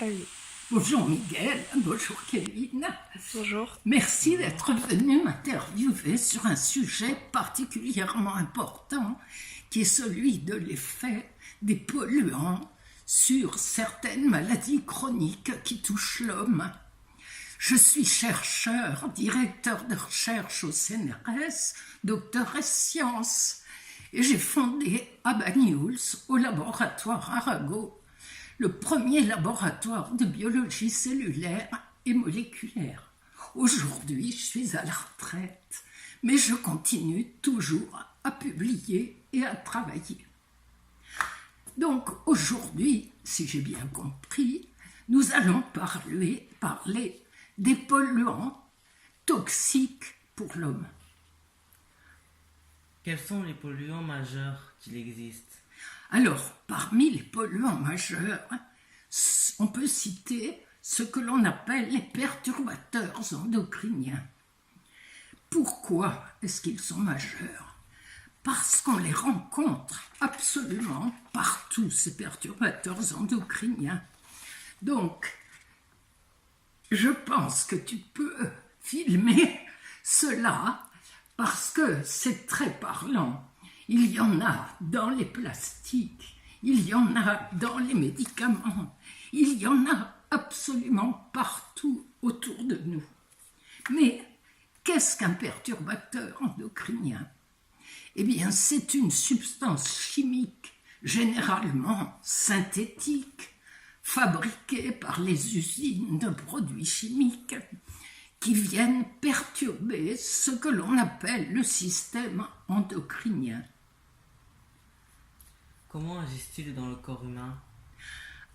Oui. Bonjour Miguel, bonjour Kevin. Bonjour. Merci d'être venu m'interviewer sur un sujet particulièrement important qui est celui de l'effet des polluants sur certaines maladies chroniques qui touchent l'homme. Je suis chercheur, directeur de recherche au CNRS, docteur ès sciences, et j'ai fondé à Banyuls, au laboratoire Arago, le premier laboratoire de biologie cellulaire et moléculaire. Aujourd'hui, je suis à la retraite, mais je continue toujours à publier et à travailler. Donc aujourd'hui, si j'ai bien compris, nous allons parler des polluants toxiques pour l'homme. Quels sont les polluants majeurs qu'il existe? Alors, parmi les polluants majeurs, on peut citer ce que l'on appelle les perturbateurs endocriniens. Pourquoi est-ce qu'ils sont majeurs? Parce qu'on les rencontre absolument partout, ces perturbateurs endocriniens. Donc, je pense que tu peux filmer cela parce que c'est très parlant. Il y en a dans les plastiques, il y en a dans les médicaments, il y en a absolument partout autour de nous. Mais qu'est-ce qu'un perturbateur endocrinien? Eh bien, c'est une substance chimique, généralement synthétique, fabriquée par les usines de produits chimiques, qui viennent perturber ce que l'on appelle le système endocrinien. Comment agissent-ils dans le corps humain?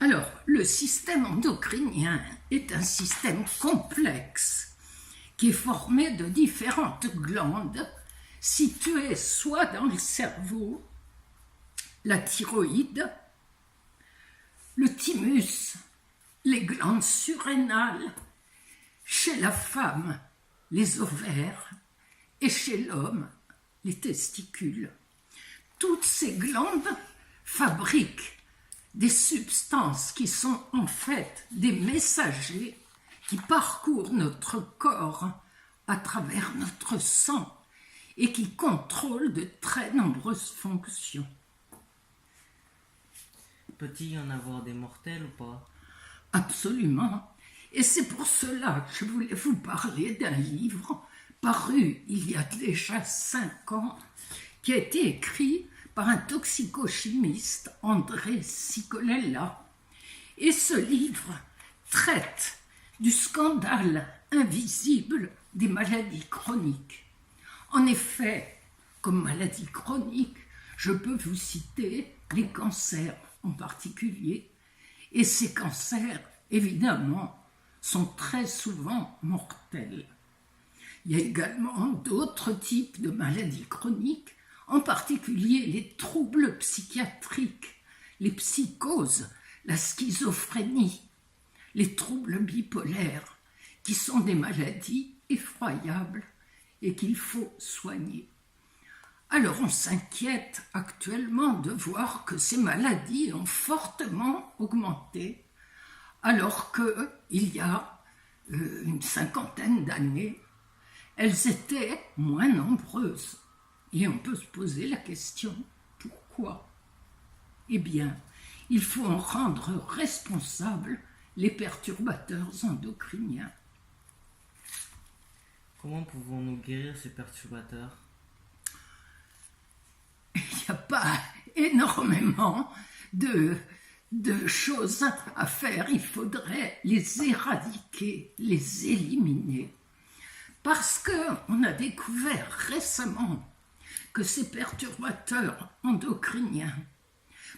Alors, le système endocrinien est un système complexe qui est formé de différentes glandes situées soit dans le cerveau, la thyroïde, le thymus, les glandes surrénales, chez la femme, les ovaires, et chez l'homme, les testicules. Toutes ces glandes fabriquent des substances qui sont en fait des messagers qui parcourent notre corps à travers notre sang et qui contrôlent de très nombreuses fonctions. Peut-il y en avoir des mortels ou pas? Absolument. Et c'est pour cela que je voulais vous parler d'un livre paru il y a déjà 5 ans, qui a été écrit par un toxicochimiste, André Cicolella. Et ce livre traite du scandale invisible des maladies chroniques. En effet, comme maladie chronique, je peux vous citer les cancers en particulier. Et ces cancers, évidemment, sont très souvent mortels. Il y a également d'autres types de maladies chroniques, en particulier les troubles psychiatriques, les psychoses, la schizophrénie, les troubles bipolaires, qui sont des maladies effroyables et qu'il faut soigner. Alors on s'inquiète actuellement de voir que ces maladies ont fortement augmenté, alors qu'il y a une 50aine d'années, elles étaient moins nombreuses. Et on peut se poser la question, pourquoi? Eh bien, il faut en rendre responsables les perturbateurs endocriniens. Comment pouvons-nous guérir ces perturbateurs? Il n'y a pas énormément de choses à faire. Il faudrait les éradiquer, les éliminer. Parce qu'on a découvert récemment que ces perturbateurs endocriniens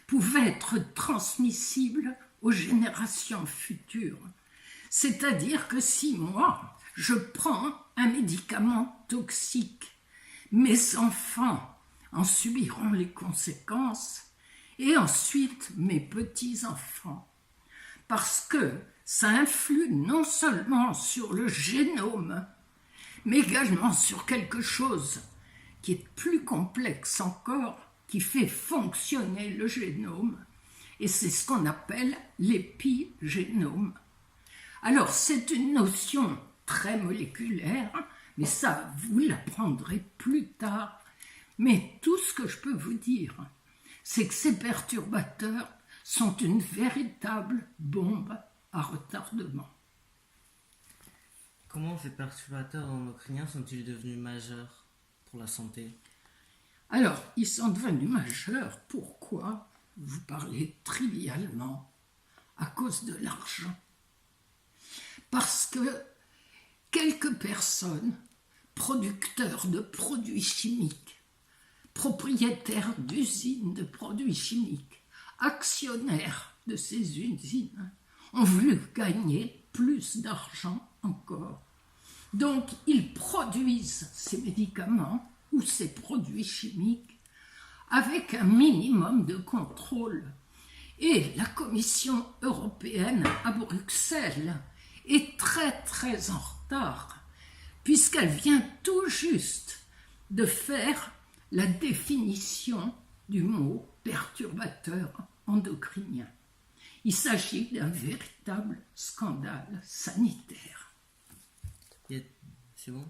pouvaient être transmissibles aux générations futures. C'est-à-dire que si moi, je prends un médicament toxique, mes enfants en subiront les conséquences et ensuite mes petits-enfants. Parce que ça influe non seulement sur le génome, mais également sur quelque chose qui est plus complexe encore, qui fait fonctionner le génome Et c'est ce qu'on appelle l'épigénome. Alors, c'est une notion très moléculaire, mais ça, vous l'apprendrez plus tard. Mais tout ce que je peux vous dire, c'est que ces perturbateurs sont une véritable bombe à retardement. Comment ces perturbateurs endocriniens sont-ils devenus majeurs pour la santé? Alors, ils sont devenus majeurs. Pourquoi? Vous parlez trivialement à cause de l'argent. Parce que quelques personnes, producteurs de produits chimiques, propriétaires d'usines de produits chimiques, actionnaires de ces usines, ont voulu gagner plus d'argent encore. Donc, ils produisent ces médicaments ou ces produits chimiques avec un minimum de contrôle. Et la Commission européenne à Bruxelles est très très en retard, puisqu'elle vient tout juste de faire la définition du mot perturbateur endocrinien. Il s'agit d'un véritable scandale sanitaire. C'est bon?